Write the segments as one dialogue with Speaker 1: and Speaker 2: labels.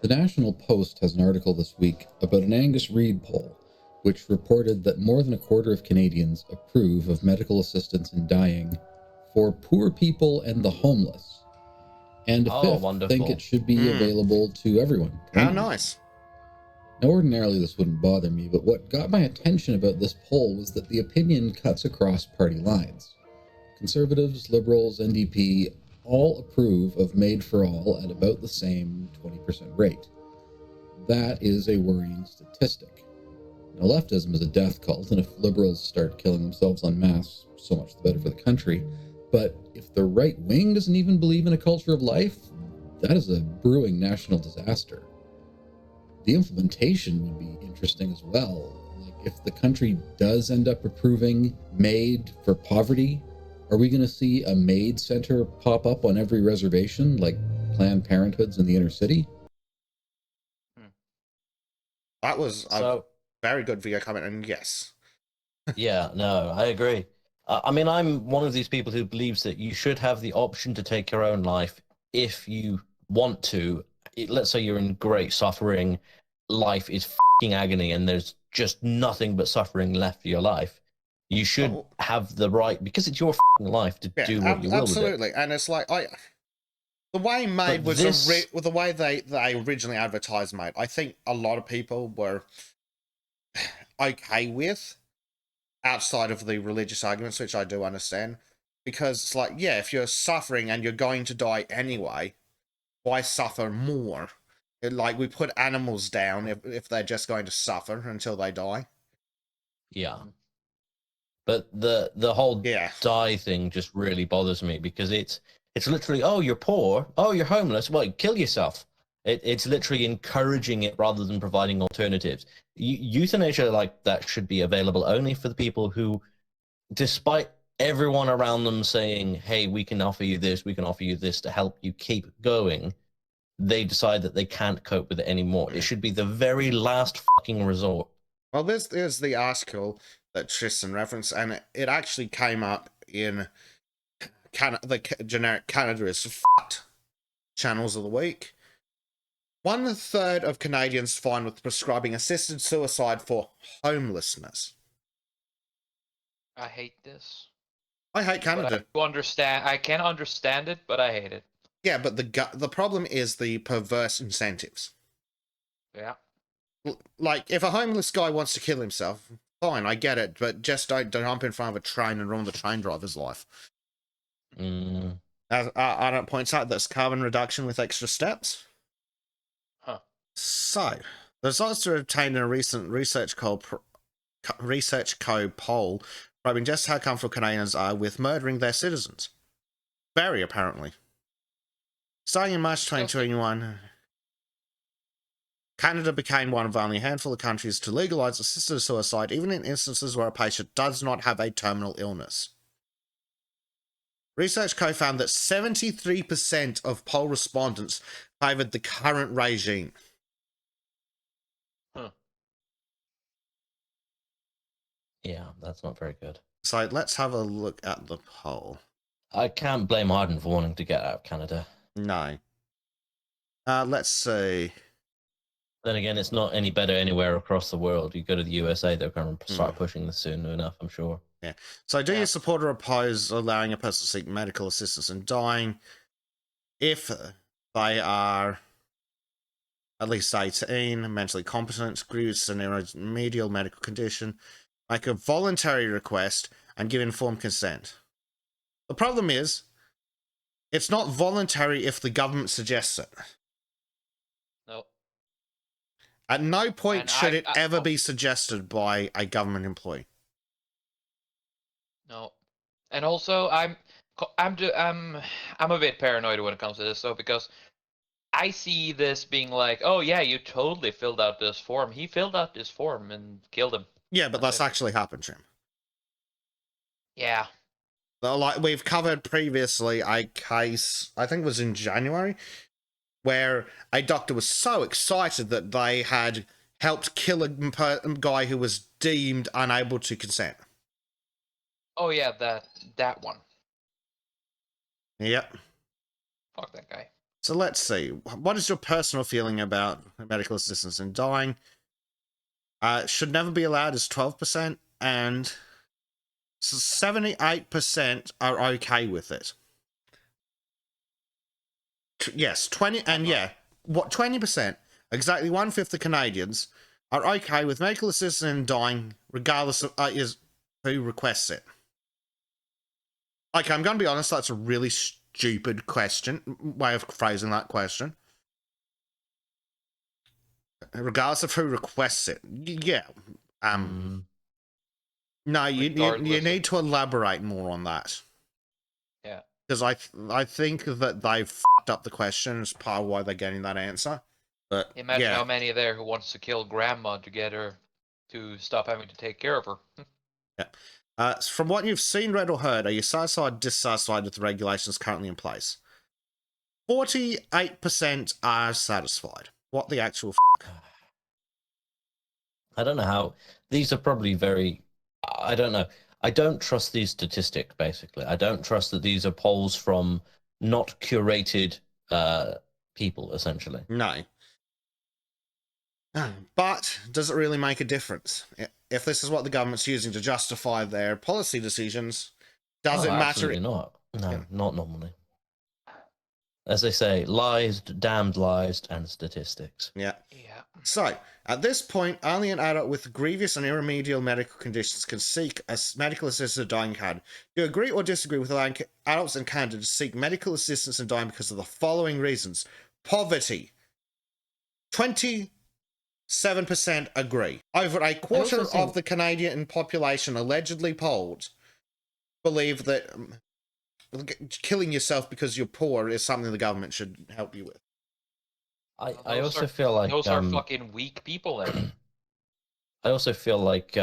Speaker 1: The National Post has an article this week about an Angus Reid poll, which reported that more than a quarter of Canadians approve of medical assistance in dying for poor people and the homeless, and a fifth think it should be available to everyone.
Speaker 2: How nice.
Speaker 1: Now, ordinarily this wouldn't bother me, but what got my attention about this poll was that the opinion cuts across party lines. Conservatives, Liberals, NDP all approve of Made for All at about the same 20% rate. That is a worrying statistic. Now, leftism is a death cult, and if Liberals start killing themselves en masse, so much the better for the country. But if the right wing doesn't even believe in a culture of life, that is a brewing national disaster. The implementation would be interesting as well. Like, if the country does end up approving Made for Poverty, are we going to see a MAID center pop up on every reservation, like Planned Parenthoods in the inner city?
Speaker 2: That was a very good video comment, and yes.
Speaker 3: Yeah, no, I agree. I mean, I'm one of these people who believes that you should have the option to take your own life if you want to. Let's say you're in great suffering, life is fucking agony, and there's just nothing but suffering left for your life. You should have the right, because it's your fucking life, to do what you will with it.
Speaker 2: Absolutely, and it's like the way MAID was the way they originally advertised MAID, I think a lot of people were okay with, outside of the religious arguments, which I do understand, because it's like, yeah, if you're suffering and you're going to die anyway, why suffer more? Like, we put animals down if they're just going to suffer until they die.
Speaker 3: Yeah. But the whole die thing just really bothers me, because it's literally, oh, you're poor, oh, you're homeless, well, kill yourself. It's literally encouraging it rather than providing alternatives. Euthanasia like that should be available only for the people who, despite everyone around them saying, hey, we can offer you this to help you keep going, they decide that they can't cope with it anymore. It should be the very last fucking resort.
Speaker 2: Well, this is the article that Tristan referenced, and it actually came up in the generic Canada is fucked channels of the week. 1/3 of Canadians fine with prescribing assisted suicide for homelessness.
Speaker 4: I hate this.
Speaker 2: I hate Canada.
Speaker 4: I can understand it, but I hate it.
Speaker 2: Yeah, but the problem is the perverse incentives.
Speaker 4: Yeah.
Speaker 2: Like, if a homeless guy wants to kill himself, fine, I get it, but just don't jump in front of a train and ruin the train driver's life. Ardent points out that's carbon reduction with extra steps.
Speaker 4: Huh.
Speaker 2: So, the results are obtained in a recent Research Co poll probing just how comfortable Canadians are with murdering their citizens. Very, apparently. Starting in March 2021, Canada became one of only a handful of countries to legalise assisted suicide, even in instances where a patient does not have a terminal illness. Research Co found that 73% of poll respondents favoured the current regime.
Speaker 4: Huh.
Speaker 3: Yeah, that's not very good.
Speaker 2: So let's have a look at the poll.
Speaker 3: I can't blame Arden for wanting to get out of Canada.
Speaker 2: No. Let's see.
Speaker 3: Then again, it's not any better anywhere across the world. You go to the USA, they're going to start pushing this soon enough, I'm sure.
Speaker 2: Yeah. So do you support or oppose allowing a person to seek medical assistance in dying if they are at least 18, mentally competent, grieves an irremediable medical condition, make a voluntary request, and give informed consent? The problem is, it's not voluntary if the government suggests it.
Speaker 4: No.
Speaker 2: At no point should it ever be suggested by a government employee.
Speaker 4: No. And also, I'm a bit paranoid when it comes to this, though, because I see this being like, oh yeah, you totally filled out this form. He filled out this form and killed him.
Speaker 2: Yeah, but that's actually happened to him.
Speaker 4: Yeah.
Speaker 2: Like we've covered previously a case, I think it was in January, where a doctor was so excited that they had helped kill a guy who was deemed unable to consent.
Speaker 4: Oh yeah, that one.
Speaker 2: Yep.
Speaker 4: Fuck that guy.
Speaker 2: So let's see. What is your personal feeling about medical assistance in dying? Should never be allowed is 12%, and 78% are okay with it. Yes, 20, and yeah, what 20%, exactly 1/5 of Canadians are okay with medical assistance in dying, regardless of is who requests it. Okay, I'm going to be honest, that's a really stupid way of phrasing that question. Regardless of who requests it. Yeah. No, you need to elaborate more on that.
Speaker 4: Yeah.
Speaker 2: Because I think that they've f***ed up the question as part of why they're getting that answer. But
Speaker 4: imagine how many there who wants to kill grandma to get her to stop having to take care of her.
Speaker 2: Yeah. From what you've seen, read, or heard, are you satisfied or dissatisfied with the regulations currently in place? 48% are satisfied. What the actual f***?
Speaker 3: I don't know how. These are probably very... I don't know. I don't trust these statistics, basically. I don't trust that these are polls from not curated people, essentially.
Speaker 2: No. But does it really make a difference? If this is what the government's using to justify their policy decisions, does it matter?
Speaker 3: Absolutely not. No, not normally. As they say, lies, damned lies, and statistics.
Speaker 2: Yeah. So, at this point, only an adult with grievous and irremediable medical conditions can seek a medical assistance in dying Canada. Do you agree or disagree with allowing adults in Canada to seek medical assistance in dying because of the following reasons? Poverty. 27% agree. Over a quarter of the Canadian population allegedly polled believe that killing yourself because you're poor is something the government should help you with.
Speaker 3: I also feel like
Speaker 4: those are fucking weak people then.
Speaker 3: I also feel like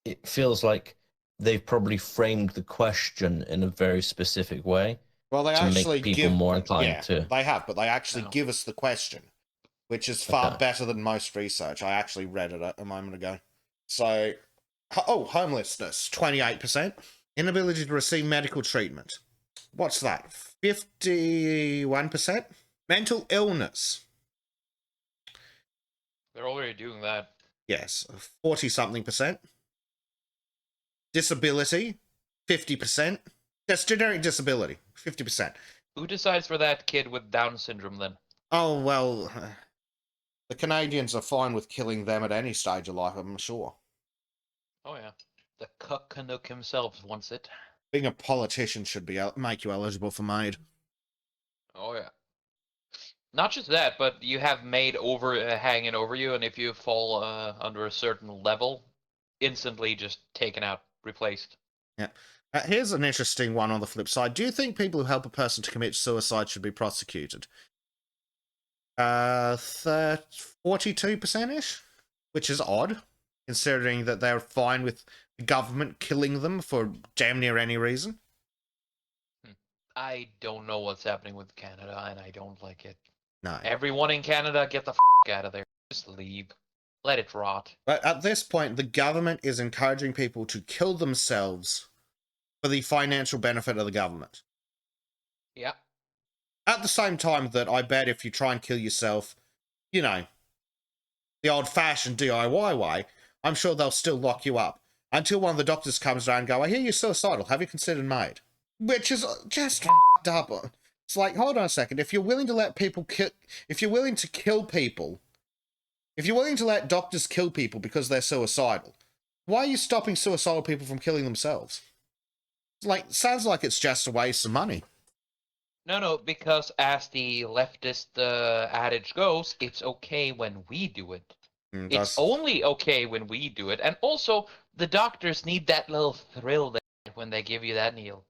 Speaker 3: it feels like they've probably framed the question in a very specific way.
Speaker 2: Well, they actually
Speaker 3: make people more inclined to.
Speaker 2: They have, but they actually give us the question, which is far better than most research. I actually read it a moment ago. So, homelessness, 28%. Inability to receive medical treatment. What's that? 51%. Mental illness.
Speaker 4: They're already doing that.
Speaker 2: Yes, 40-something%. Disability, 50%. That's generic disability, 50%.
Speaker 4: Who decides for that kid with Down syndrome then?
Speaker 2: Oh, well, the Canadians are fine with killing them at any stage of life, I'm sure.
Speaker 4: Oh, yeah. The Cuck Canuck himself wants it.
Speaker 2: Being a politician should make you eligible for MAID.
Speaker 4: Oh, yeah. Not just that, but you have MAID hanging over you, and if you fall under a certain level, instantly just taken out, replaced.
Speaker 2: Yeah. Here's an interesting one on the flip side. Do you think people who help a person to commit suicide should be prosecuted? 42%-ish, which is odd, considering that they're fine with the government killing them for damn near any reason.
Speaker 4: I don't know what's happening with Canada, and I don't like it.
Speaker 2: No.
Speaker 4: Everyone in Canada, get the f*** out of there. Just leave. Let it rot.
Speaker 2: But at this point, the government is encouraging people to kill themselves for the financial benefit of the government.
Speaker 4: Yeah.
Speaker 2: At the same time that I bet if you try and kill yourself, you know, the old-fashioned DIY way, I'm sure they'll still lock you up. Until one of the doctors comes around and go, I hear you're suicidal. Have you considered MAID? Which is just f***ed up. It's like, hold on a second. If you're willing to let people if you're willing to kill people, if you're willing to let doctors kill people because they're suicidal, why are you stopping suicidal people from killing themselves? Like, sounds like it's just a waste of money.
Speaker 4: No, because as the leftist adage goes, it's okay when we do it. It's only okay when we do it. And also, the doctors need that little thrill when they give you that needle.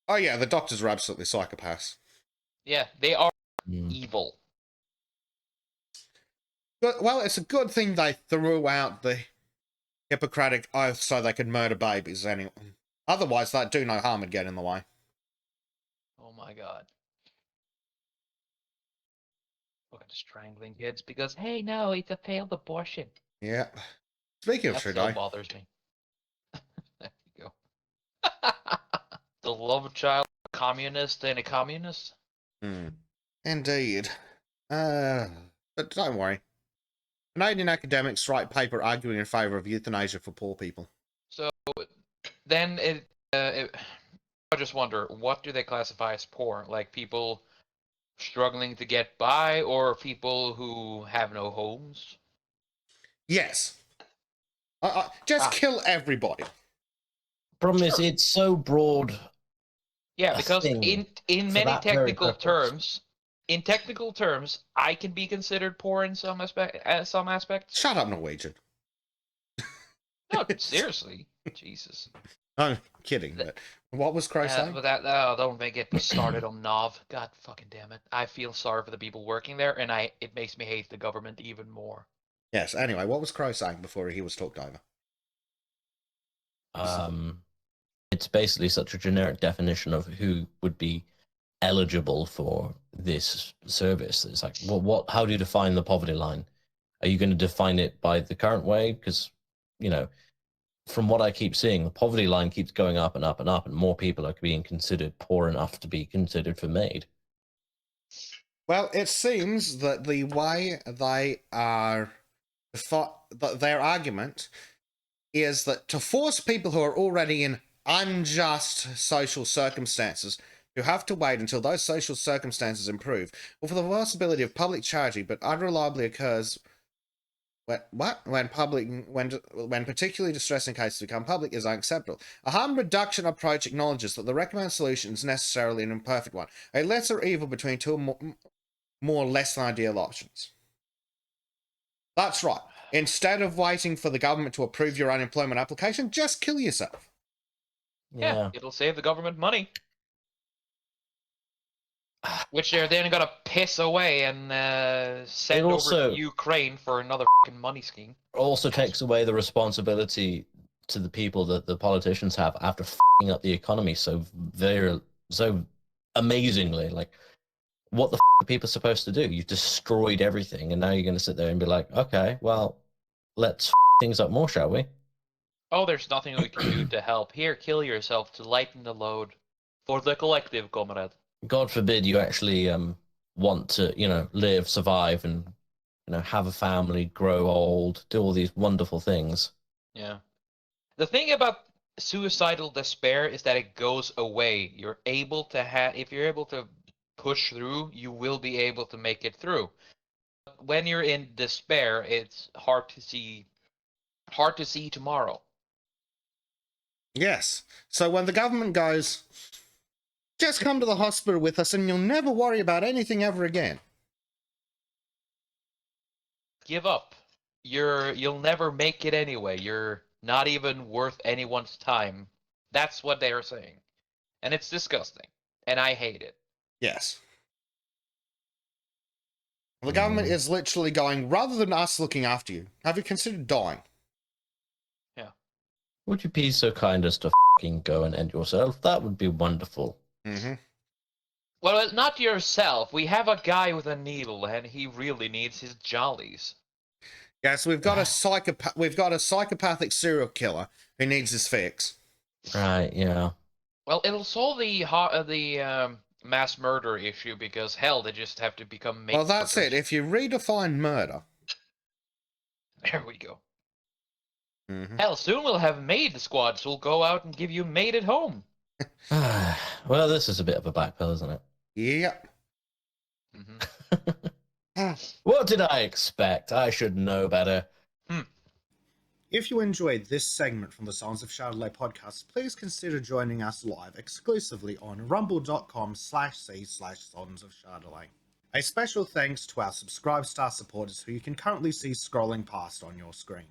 Speaker 2: Oh yeah, the doctors are absolutely psychopaths.
Speaker 4: Yeah, they are evil.
Speaker 2: But, well, it's a good thing they threw out the Hippocratic oath so they could murder babies anyway. Otherwise, that do no harm would get in the way.
Speaker 4: Oh my god. Look at the strangling kids because, hey, no, it's a failed abortion.
Speaker 2: Yeah. Speaking of Trudeau.
Speaker 4: That bothers me. There you go. The love child communist than a communist.
Speaker 2: Indeed. But don't worry. Canadian academics write paper arguing in favour of euthanasia for poor people.
Speaker 4: So then I just wonder, what do they classify as poor? Like people struggling to get by, or people who have no homes?
Speaker 2: Yes. Just kill everybody.
Speaker 3: Problem is, it's so broad.
Speaker 4: Yeah, because in many technical terms, I can be considered poor in some aspects.
Speaker 2: Shut up, Norwegian.
Speaker 4: No, seriously, Jesus.
Speaker 2: I'm kidding. But what was Crow saying?
Speaker 4: But don't get me started on Nav. God fucking damn it! I feel sorry for the people working there, and it makes me hate the government even more.
Speaker 2: Yes. Anyway, what was Crow saying before he was talked over?
Speaker 3: It's basically such a generic definition of who would be eligible for this service. It's like, well, how do you define the poverty line? Are you going to define it by the current way? Because, from what I keep seeing, the poverty line keeps going up and up and up, and more people are being considered poor enough to be considered for MAID.
Speaker 2: Well, it seems that the way they are their argument is that to force people who are already in unjust social circumstances who have to wait until those social circumstances improve, or for the possibility of public charity, but unreliably occurs when particularly distressing cases become public, is unacceptable. A harm reduction approach acknowledges that the recommended solution is necessarily an imperfect one, a lesser evil between two more less than ideal options. That's right. Instead of waiting for the government to approve your unemployment application, just kill yourself.
Speaker 4: Yeah, it'll save the government money. Which they're then going to piss away and send over to Ukraine for another fucking money scheme.
Speaker 3: Also takes away the responsibility to the people that the politicians have after f***ing up the economy so amazingly. Like, what the are people supposed to do? You've destroyed everything, and now you're going to sit there and be like, okay, well, let's f*** things up more, shall we?
Speaker 4: Oh, there's nothing we can do to help. Here, kill yourself to lighten the load for the collective, comrade.
Speaker 3: God forbid you actually want to, live, survive, and have a family, grow old, do all these wonderful things.
Speaker 4: Yeah. The thing about suicidal despair is that it goes away. You're able to if you're able to push through, you will be able to make it through. When you're in despair, it's hard to see tomorrow.
Speaker 2: Yes. So when the government goes, just come to the hospital with us and you'll never worry about anything ever again.
Speaker 4: Give up. You'll never make it anyway. You're not even worth anyone's time. That's what they are saying. And it's disgusting. And I hate it.
Speaker 2: Yes. The government is literally going, rather than us looking after you, have you considered dying?
Speaker 4: Yeah.
Speaker 3: Would you be so kind as to f***ing go and end yourself? That would be wonderful.
Speaker 2: Mm-hmm.
Speaker 4: Well, not yourself. We have a guy with a needle, and he really needs his jollies.
Speaker 2: Yes, we've got a psychopathic serial killer who needs his fix.
Speaker 3: Right. Yeah.
Speaker 4: Well, it'll solve the mass murder issue because hell, they just have to become.
Speaker 2: Well, that's it. If you redefine murder,
Speaker 4: there we go.
Speaker 2: Mm-hmm.
Speaker 4: Hell, soon we'll have maid squads who'll go out and give you maid at home.
Speaker 3: Well, this is a bit of a backpedal, isn't it?
Speaker 2: Yep.
Speaker 4: Mm-hmm.
Speaker 3: What did I expect? I should know better.
Speaker 2: If you enjoyed this segment from the Sons of Chardonnay podcast, please consider joining us live exclusively on rumble.com/c/Sons of Chardonnay. A special thanks to our Subscribe Star supporters who you can currently see scrolling past on your screen.